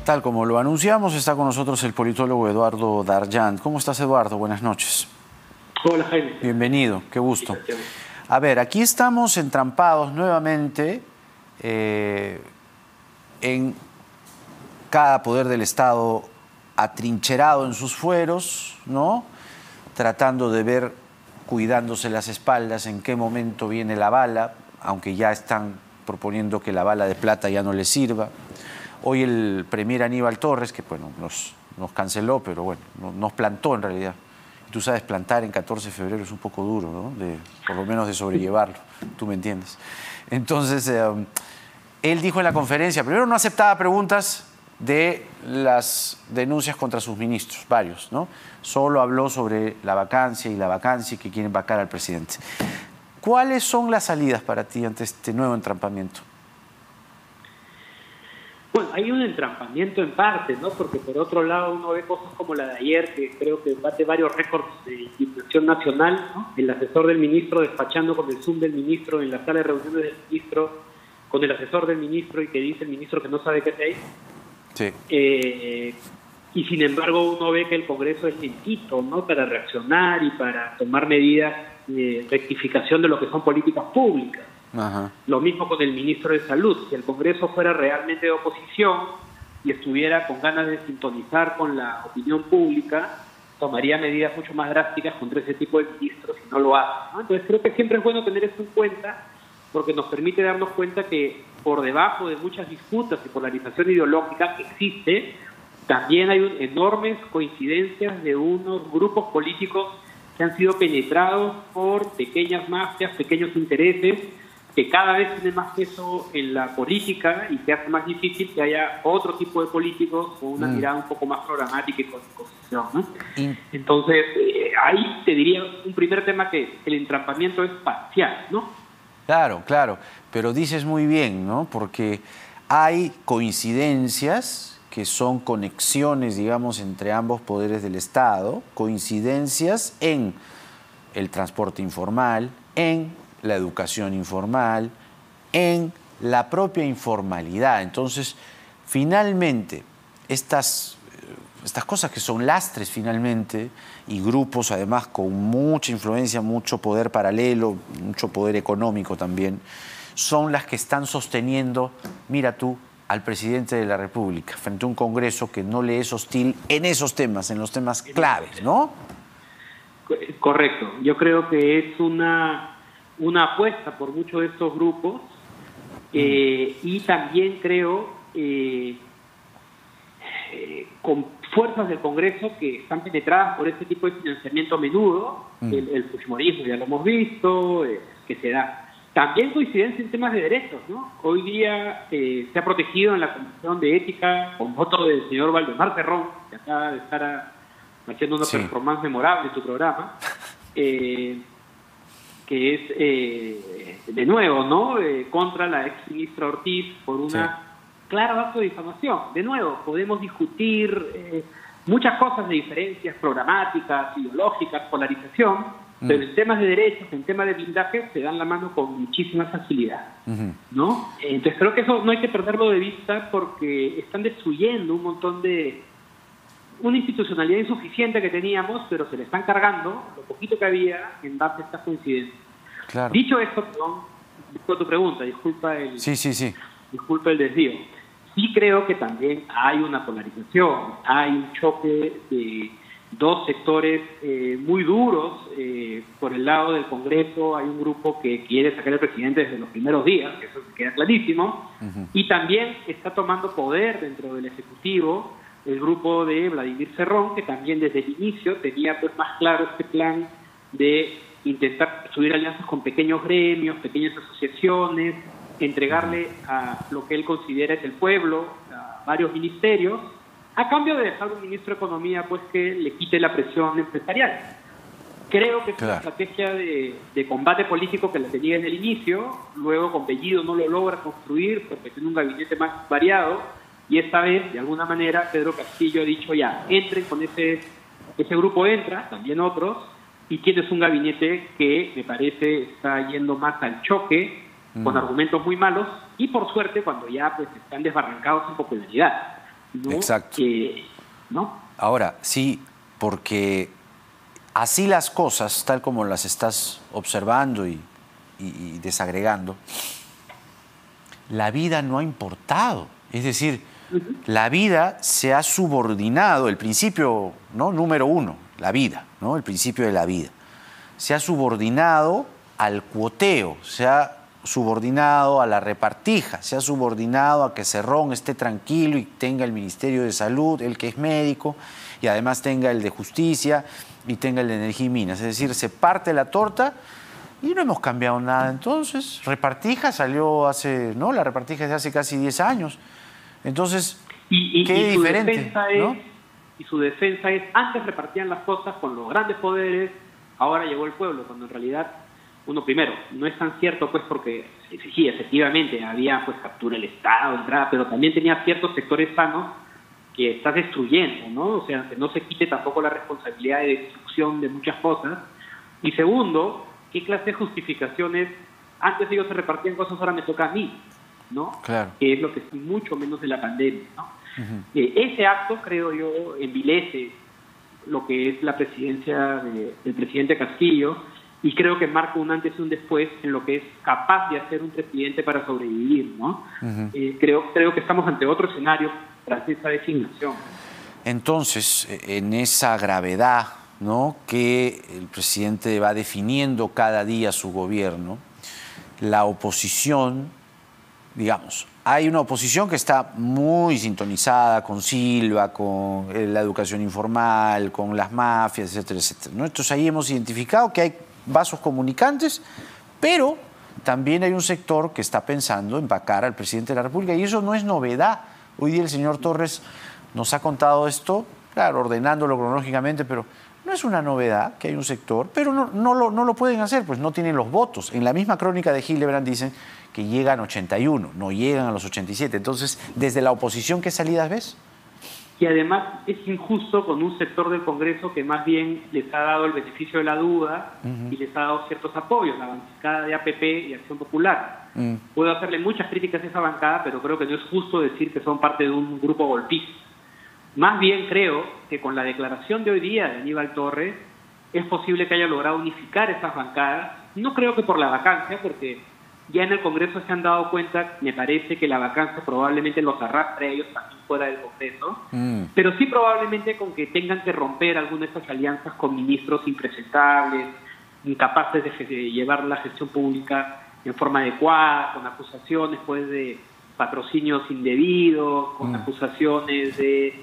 Tal como lo anunciamos, está con nosotros el politólogo Eduardo Darjant. ¿Cómo estás, Eduardo? Buenas noches. Hola, Jaime. Bienvenido, qué gusto. A ver, aquí estamos entrampados nuevamente en cada poder del Estado atrincherado en sus fueros, ¿no? Tratando de ver, cuidándose las espaldas, en qué momento viene la bala, aunque ya están proponiendo que la bala de plata ya no les sirva. Hoy el premier Aníbal Torres, que bueno, nos canceló, pero bueno, nos plantó en realidad. Tú sabes, plantar en 14 de febrero es un poco duro, ¿no? Por lo menos de sobrellevarlo, tú me entiendes. Entonces, él dijo en la conferencia, primero no aceptaba preguntas de las denuncias contra sus ministros, varios, ¿no? Solo habló sobre la vacancia y que quieren vacar al presidente. ¿Cuáles son las salidas para ti ante este nuevo entrampamiento? Bueno, hay un entrampamiento en parte, ¿no? Porque por otro lado uno ve cosas como la de ayer, que creo que bate varios récords de indignación nacional, ¿no? El asesor del ministro despachando con el Zoom del ministro en la sala de reuniones del ministro, con el asesor del ministro y que dice el ministro que no sabe qué hacer. Sí. Y sin embargo uno ve que el Congreso es lentito, ¿no? Para reaccionar y para tomar medidas de rectificación de lo que son políticas públicas. Ajá. Lo mismo con el ministro de Salud. Si el Congreso fuera realmente de oposición y estuviera con ganas de sintonizar con la opinión pública, tomaría medidas mucho más drásticas contra ese tipo de ministros y no lo hace, ¿no? Entonces creo que siempre es bueno tener esto en cuenta porque nos permite darnos cuenta que por debajo de muchas disputas y polarización ideológica que existe, también hay enormes coincidencias de unos grupos políticos que han sido penetrados por pequeñas mafias, pequeños intereses, que cada vez tiene más peso en la política y que hace más difícil que haya otro tipo de políticos con una mirada un poco más programática y con disposición, ¿no? Entonces, ahí te diría un primer tema que el entrampamiento es parcial, ¿no? Claro, claro, pero dices muy bien, ¿no? Porque hay coincidencias que son conexiones, digamos, entre ambos poderes del Estado, coincidencias en el transporte informal, en la educación informal, en la propia informalidad. Entonces, finalmente, estas cosas que son lastres finalmente, y grupos además con mucha influencia, mucho poder paralelo, mucho poder económico también, son las que están sosteniendo, mira tú, al presidente de la República, frente a un Congreso que no le es hostil en esos temas, en los temas claves, ¿no? Correcto. Yo creo que es una apuesta por muchos de estos grupos y también creo con fuerzas del Congreso que están penetradas por este tipo de financiamiento a menudo, el fujimorismo ya lo hemos visto, que se da. También coincidencia en temas de derechos, ¿no? Hoy día se ha protegido en la Comisión de Ética con voto del señor Valdemar Cerrón, que acaba de estar haciendo una performance memorable en tu programa, que es, de nuevo, ¿no? Contra la ex ministra Ortiz por una clara acto de difamación. De nuevo, podemos discutir muchas cosas de diferencias programáticas, ideológicas, polarización, pero en temas de derechos, en temas de blindaje, se dan la mano con muchísima facilidad, ¿no? Entonces creo que eso no hay que perderlo de vista porque están destruyendo un montón de una institucionalidad insuficiente que teníamos, pero se le están cargando lo poquito que había en base a estas coincidencias. Claro. Dicho esto, perdón, disculpa tu pregunta, disculpa el desvío. Sí creo que también hay una polarización, hay un choque de dos sectores muy duros. Por el lado del Congreso hay un grupo que quiere sacar al presidente desde los primeros días, que eso queda clarísimo, y también está tomando poder dentro del Ejecutivo el grupo de Vladimir Cerrón, que también desde el inicio tenía pues más claro este plan de intentar subir alianzas con pequeños gremios, pequeñas asociaciones, entregarle a lo que él considera es el pueblo, a varios ministerios, a cambio de dejar un ministro de Economía pues que le quite la presión empresarial. Creo que es una estrategia de combate político que la tenía en el inicio, luego con Bellido no lo logra construir porque tiene un gabinete más variado, y esta vez, de alguna manera, Pedro Castillo ha dicho ya, entren con ese grupo, entra, también otros, y tienes un gabinete que me parece está yendo más al choque, con argumentos muy malos, y por suerte cuando ya pues están desbarrancados en popularidad. ¿no? Exacto. ¿No? Ahora, sí, porque así las cosas, tal como las estás observando y desagregando, la vida no ha importado. Es decir, la vida se ha subordinado, el principio, ¿no?, número uno, la vida, ¿no?, el principio de la vida, se ha subordinado al cuoteo, se ha subordinado a la repartija, se ha subordinado a que Cerrón esté tranquilo y tenga el Ministerio de Salud, el que es médico, y además tenga el de Justicia y tenga el de Energía y Minas. Es decir, se parte la torta y no hemos cambiado nada. Entonces, repartija salió hace, ¿no?, la repartija es de hace casi 10 años. Entonces, qué diferente, ¿no? Y su defensa es, antes repartían las cosas con los grandes poderes, ahora llegó el pueblo, cuando en realidad, uno primero, no es tan cierto, pues, porque sí, efectivamente, había pues captura del Estado, entrada, pero también tenía ciertos sectores sanos que estás destruyendo, ¿no? O sea, que no se quite tampoco la responsabilidad de destrucción de muchas cosas. Y segundo, ¿qué clase de justificaciones? Antes ellos se repartían cosas, ahora me toca a mí, ¿no? Claro. Que es lo que sí, mucho menos de la pandemia, ¿no? Ese acto, creo yo, envilece lo que es la presidencia del presidente Castillo, y creo que marca un antes y un después en lo que es capaz de hacer un presidente para sobrevivir, ¿no? Creo que estamos ante otro escenario tras esa designación. Entonces, en esa gravedad, ¿no?, que el presidente va definiendo cada día su gobierno, la oposición, digamos, hay una oposición que está muy sintonizada con Silva, con la educación informal, con las mafias, etcétera, etcétera, ¿no? Entonces ahí hemos identificado que hay vasos comunicantes, pero también hay un sector que está pensando en vacar al presidente de la República, y eso no es novedad. Hoy día el señor Torres nos ha contado esto, claro, ordenándolo cronológicamente, pero no es una novedad que hay un sector, pero no lo pueden hacer, pues no tienen los votos. En la misma crónica de Hildebrand dicen que llegan 81, no llegan a los 87. Entonces, desde la oposición, ¿qué salidas ves? Y además es injusto con un sector del Congreso que más bien les ha dado el beneficio de la duda y les ha dado ciertos apoyos, la bancada de APP y Acción Popular. Puedo hacerle muchas críticas a esa bancada, pero creo que no es justo decir que son parte de un grupo golpista. Más bien creo que con la declaración de hoy día de Aníbal Torres es posible que haya logrado unificar esas bancadas. No creo que por la vacancia, porque ya en el Congreso se han dado cuenta, me parece que la vacancia probablemente los arrastre a ellos también fuera del Congreso, pero sí probablemente con que tengan que romper algunas de esas alianzas con ministros impresentables, incapaces de llevar la gestión pública en forma adecuada, con acusaciones pues de patrocinios indebidos, con acusaciones de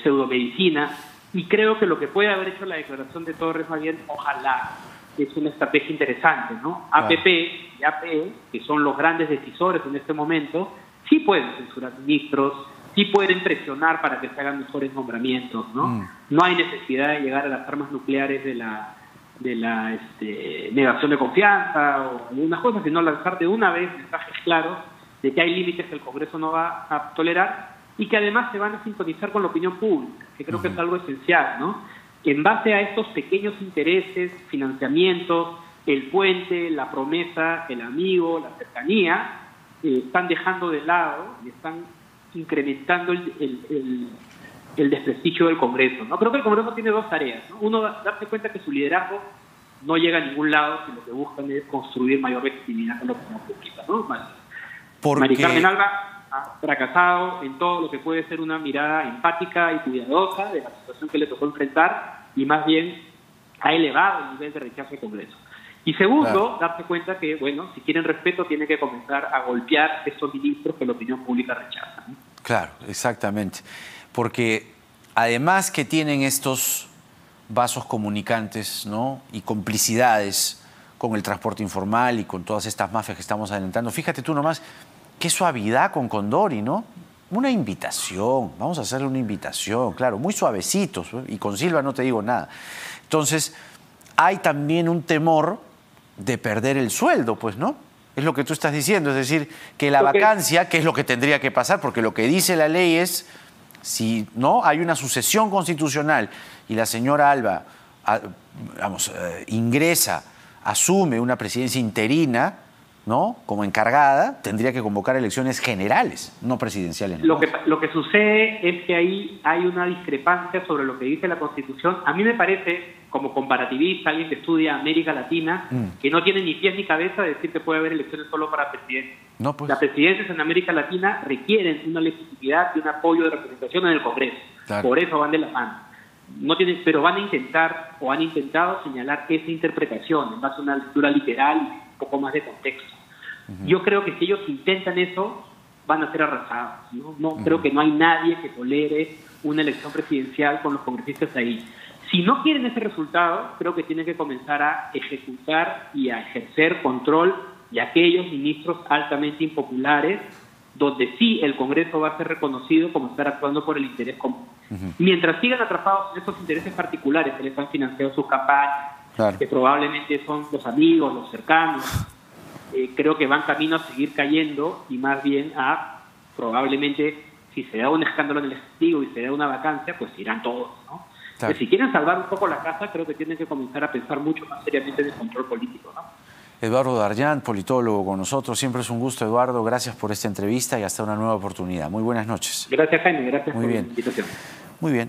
pseudomedicina, y creo que lo que puede haber hecho la declaración de Torres, más bien, ojalá, es una estrategia interesante, ¿no? APP y APE, que son los grandes decisores en este momento, sí pueden censurar ministros, sí pueden presionar para que se hagan mejores nombramientos, ¿no? No hay necesidad de llegar a las armas nucleares de la negación de confianza o algunas cosas, sino lanzar de una vez mensajes claros de que hay límites que el Congreso no va a tolerar y que además se van a sintonizar con la opinión pública, que creo que es algo esencial, ¿no? En base a estos pequeños intereses, financiamientos, el puente, la promesa, el amigo, la cercanía, están dejando de lado y están incrementando el desprestigio del Congreso, ¿no? Creo que el Congreso tiene dos tareas, ¿no? Uno, darse cuenta que su liderazgo no llega a ningún lado, si lo que buscan es construir mayor legitimidad con la opinión pública, ¿no? Mari Carmen Alba ha fracasado en todo lo que puede ser una mirada empática y cuidadosa de la situación que le tocó enfrentar, y más bien ha elevado el nivel de rechazo al Congreso. Y segundo, darse cuenta que, bueno, si quieren respeto, tienen que comenzar a golpear estos ministros que la opinión pública rechaza, ¿no? Claro, exactamente. Porque además que tienen estos vasos comunicantes, ¿no?, y complicidades con el transporte informal y con todas estas mafias que estamos adelantando, fíjate tú nomás, qué suavidad con Condori, ¿no? Una invitación, vamos a hacerle una invitación, claro, muy suavecitos, ¿no? Y con Silva no te digo nada. Entonces, hay también un temor de perder el sueldo, pues, ¿no? Es lo que tú estás diciendo, es decir, que la vacancia, que es lo que tendría que pasar, porque lo que dice la ley es, si no hay una sucesión constitucional y la señora Alba, ingresa, asume una presidencia interina, ¿no?, como encargada, tendría que convocar elecciones generales, no presidenciales. Lo que sucede es que ahí hay una discrepancia sobre lo que dice la Constitución. A mí me parece, como comparativista, alguien que estudia América Latina, que no tiene ni pies ni cabeza de decir que puede haber elecciones solo para presidentes. No, pues. Las presidencias en América Latina requieren una legitimidad y un apoyo de representación en el Congreso. Claro. Por eso van de la mano. No tienen, pero van a intentar o han intentado señalar esa interpretación en base a una lectura literal y un poco más de contexto. Yo creo que si ellos intentan eso, van a ser arrasados, ¿no? Creo que no hay nadie que tolere una elección presidencial con los congresistas ahí. Si no quieren ese resultado, creo que tienen que comenzar a ejecutar y a ejercer control de aquellos ministros altamente impopulares, donde sí el Congreso va a ser reconocido como estar actuando por el interés común. Mientras sigan atrapados en esos intereses particulares que les han financiado sus campañas, claro, que probablemente son los amigos, los cercanos, creo que van camino a seguir cayendo y más bien a, probablemente, si se da un escándalo en el Ejecutivo y se da una vacancia, pues irán todos, ¿no? Claro. Si quieren salvar un poco la casa, creo que tienen que comenzar a pensar mucho más seriamente en el control político, ¿no? Eduardo Darllán, politólogo con nosotros. Siempre es un gusto, Eduardo. Gracias por esta entrevista y hasta una nueva oportunidad. Muy buenas noches. Gracias, Jaime. Gracias por la invitación. Muy bien.